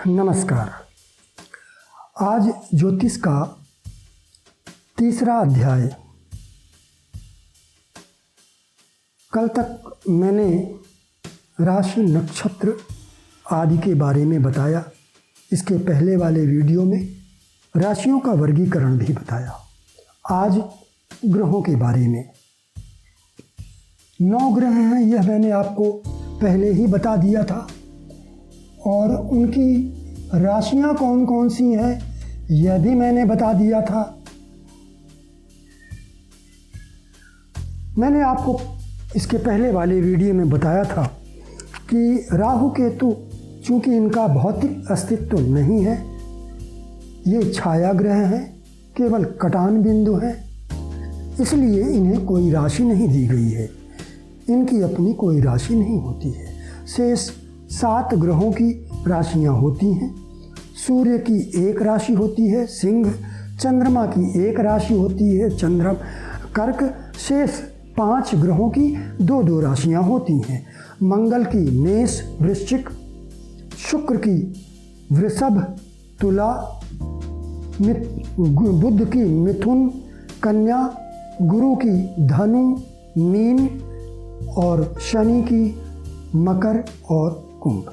नमस्कार। आज ज्योतिष का तीसरा अध्याय। कल तक मैंने राशि, नक्षत्र आदि के बारे में बताया। इसके पहले वाले वीडियो में राशियों का वर्गीकरण भी बताया। आज ग्रहों के बारे में। 9 ग्रह हैं, यह मैंने आपको पहले ही बता दिया था, और उनकी राशियां कौन कौन सी हैं यह भी मैंने बता दिया था। मैंने आपको इसके पहले वाले वीडियो में बताया था कि राहु केतु चूँकि इनका भौतिक अस्तित्व नहीं है, ये छाया ग्रह हैं, केवल कटान बिंदु हैं, इसलिए इन्हें कोई राशि नहीं दी गई है। इनकी अपनी कोई राशि नहीं होती है। शेष 7 ग्रहों की राशियां होती हैं। सूर्य की एक राशि होती है सिंह, चंद्रमा की एक राशि होती है चंद्र कर्क। शेष 5 ग्रहों की 2-2 राशियां होती हैं। मंगल की मेष वृश्चिक, शुक्र की वृषभ तुला, बुध की मिथुन कन्या, गुरु की धनु मीन और शनि की मकर और कुंभ।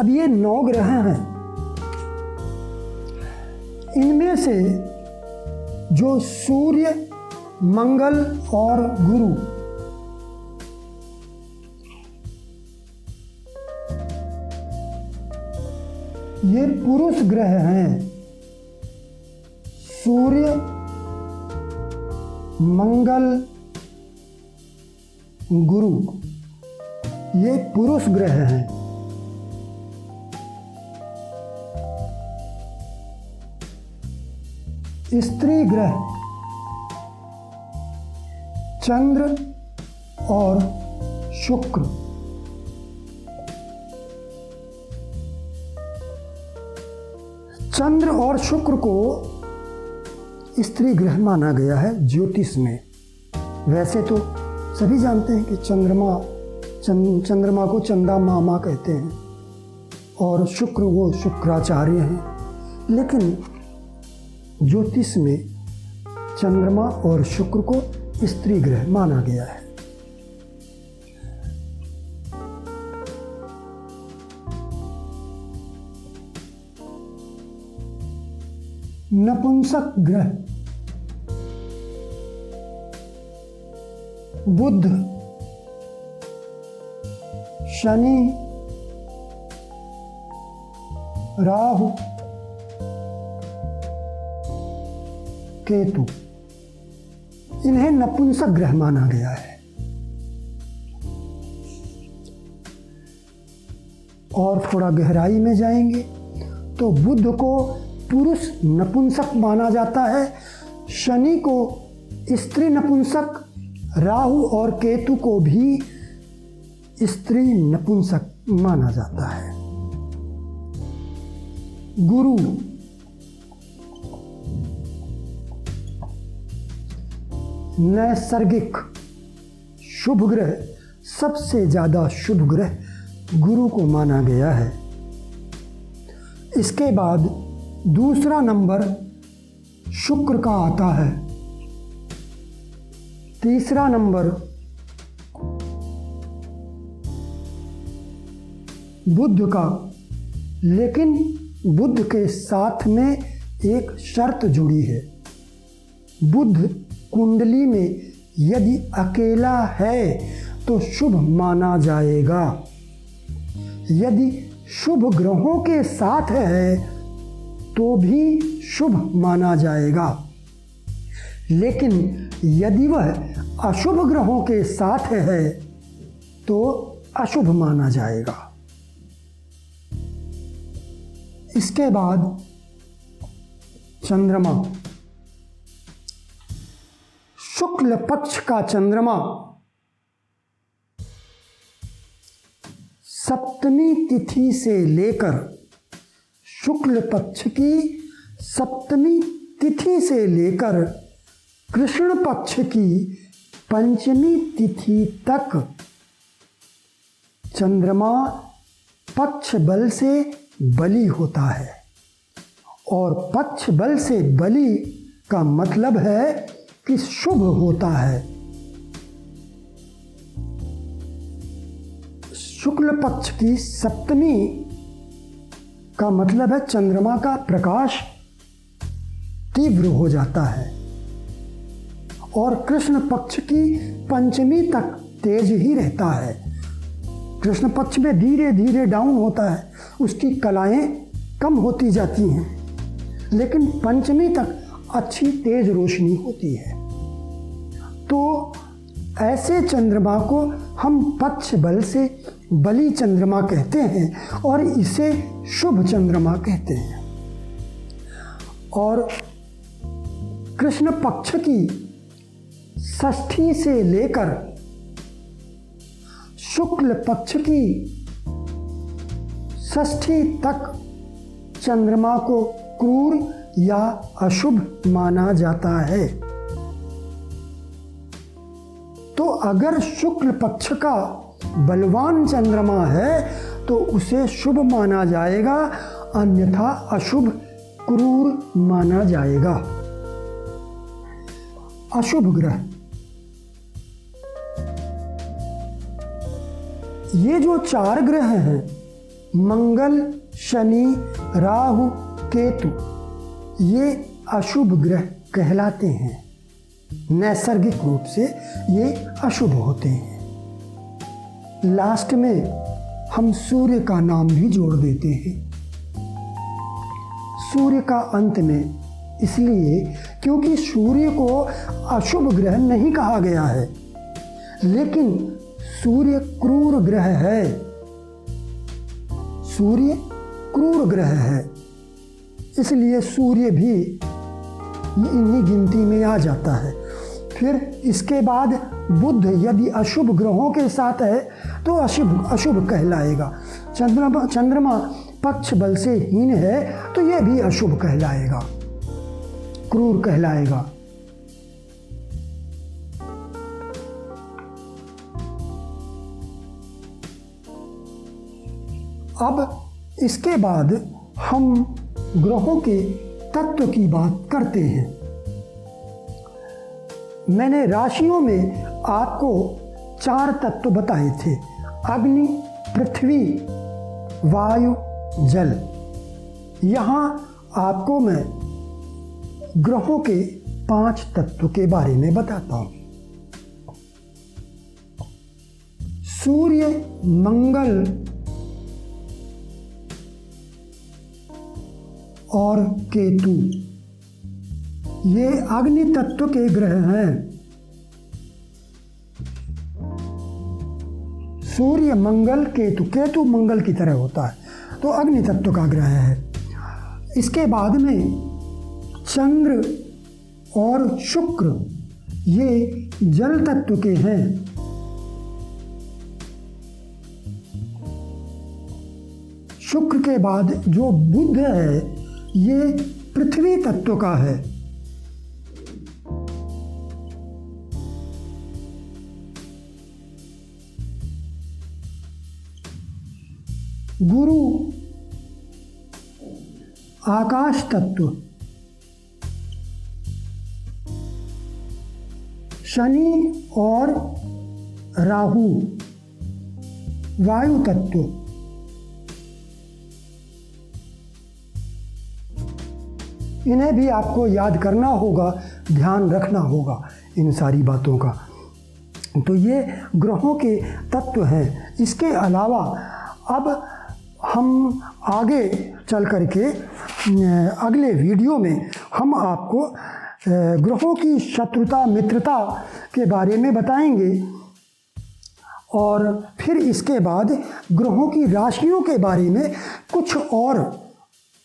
अब ये 9 ग्रह हैं। इनमें से जो सूर्य, मंगल और गुरु ये पुरुष ग्रह हैं। सूर्य, मंगल, गुरु ये पुरुष ग्रह हैं। स्त्री ग्रह चंद्र और शुक्र। चंद्र और शुक्र को स्त्री ग्रह माना गया है ज्योतिष में। वैसे तो सभी जानते हैं कि चंद्रमा को चंदा मामा कहते हैं और शुक्र वो शुक्राचार्य हैं, लेकिन ज्योतिष में चंद्रमा और शुक्र को स्त्री ग्रह माना गया है। नपुंसक ग्रह बुध, शनि, राहु, केतु, इन्हें नपुंसक ग्रह माना गया है। और थोड़ा गहराई में जाएंगे तो बुध को पुरुष नपुंसक माना जाता है, शनि को स्त्री नपुंसक, राहु और केतु को भी स्त्री नपुंसक माना जाता है। गुरु नैसर्गिक शुभ ग्रह, सबसे ज्यादा शुभ ग्रह गुरु को माना गया है। इसके बाद दूसरा नंबर शुक्र का आता है, तीसरा नंबर बुध का, लेकिन बुध के साथ में एक शर्त जुड़ी है। बुध कुंडली में यदि अकेला है तो शुभ माना जाएगा, यदि शुभ ग्रहों के साथ है तो भी शुभ माना जाएगा, लेकिन यदि वह अशुभ ग्रहों के साथ है तो अशुभ माना जाएगा। इसके बाद चंद्रमा, शुक्ल पक्ष का चंद्रमा सप्तमी तिथि से लेकर, शुक्ल पक्ष की सप्तमी तिथि से लेकर कृष्ण पक्ष की पंचमी तिथि तक चंद्रमा पक्ष बल से बलि होता है। और पक्ष बल से बलि का मतलब है कि शुभ होता है। शुक्ल पक्ष की सप्तमी का मतलब है चंद्रमा का प्रकाश तीव्र हो जाता है। और कृष्ण पक्ष की पंचमी तक तेज ही रहता है। कृष्ण पक्ष में धीरे धीरे डाउन होता है, उसकी कलाएं कम होती जाती हैं, लेकिन पंचमी तक अच्छी तेज रोशनी होती है। तो ऐसे चंद्रमा को हम पक्ष बल से बलि चंद्रमा कहते हैं और इसे शुभ चंद्रमा कहते हैं। और कृष्ण पक्ष की षष्ठी से लेकर शुक्ल पक्ष की षष्ठी तक चंद्रमा को क्रूर या अशुभ माना जाता है। तो अगर शुक्ल पक्ष का बलवान चंद्रमा है तो उसे शुभ माना जाएगा, अन्यथा अशुभ क्रूर माना जाएगा। अशुभ ग्रह, ये जो 4 ग्रह हैं, मंगल, शनि, राहु, केतु, ये अशुभ ग्रह कहलाते हैं। नैसर्गिक रूप से ये अशुभ होते हैं। लास्ट में हम सूर्य का नाम भी जोड़ देते हैं। सूर्य का अंत में इसलिए क्योंकि सूर्य को अशुभ ग्रह नहीं कहा गया है, लेकिन सूर्य क्रूर ग्रह है। सूर्य क्रूर ग्रह है, इसलिए सूर्य भी इन्हीं गिनती में आ जाता है। फिर इसके बाद बुध यदि अशुभ ग्रहों के साथ है तो अशुभ कहलाएगा। चंद्रमा पक्ष बल से हीन है तो यह भी अशुभ कहलाएगा, क्रूर कहलाएगा। अब इसके बाद हम ग्रहों के तत्व की बात करते हैं। मैंने राशियों में आपको 4 तत्व बताए थे: अग्नि, पृथ्वी, वायु, जल। यहाँ आपको मैं ग्रहों के 5 तत्व के बारे में बताता हूँ। सूर्य, मंगल और केतु, ये अग्नि तत्व के ग्रह हैं। सूर्य, मंगल, केतु, केतु मंगल की तरह होता है, तो अग्नि तत्व का ग्रह है। इसके बाद में चंद्र और शुक्र, ये जल तत्व के हैं। शुक्र के बाद जो बुध है, ये पृथ्वी तत्व का है। गुरु आकाश तत्व, शनि और राहु वायु तत्व, इन्हें भी आपको याद करना होगा, ध्यान रखना होगा इन सारी बातों का। तो ये ग्रहों के तत्व हैं। इसके अलावा अब हम आगे चल करके अगले वीडियो में हम आपको ग्रहों की शत्रुता मित्रता के बारे में बताएंगे, और फिर इसके बाद ग्रहों की राशियों के बारे में कुछ और,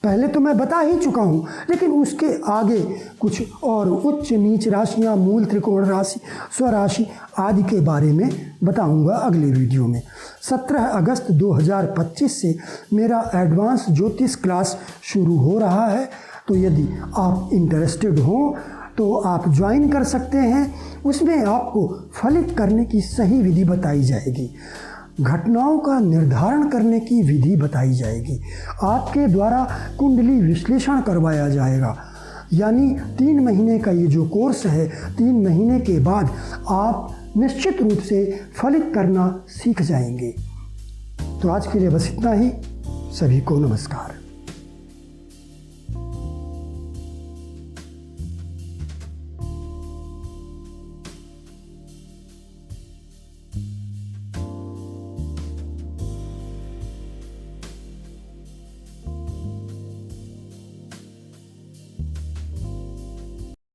पहले तो मैं बता ही चुका हूँ, लेकिन उसके आगे कुछ और उच्च नीच राशियाँ, मूल त्रिकोण राशि, स्वराशि आदि के बारे में बताऊँगा अगले वीडियो में। 17 अगस्त 2025 से मेरा एडवांस ज्योतिष क्लास शुरू हो रहा है, तो यदि आप इंटरेस्टेड हों तो आप ज्वाइन कर सकते हैं। उसमें आपको फलित करने की सही विधि बताई जाएगी। घटनाओं का निर्धारण करने की विधि बताई जाएगी। आपके द्वारा कुंडली विश्लेषण करवाया जाएगा। यानी 3 महीने का ये जो कोर्स है, 3 महीने के बाद आप निश्चित रूप से फलित करना सीख जाएंगे। तो आज के लिए बस इतना ही। सभी को नमस्कार।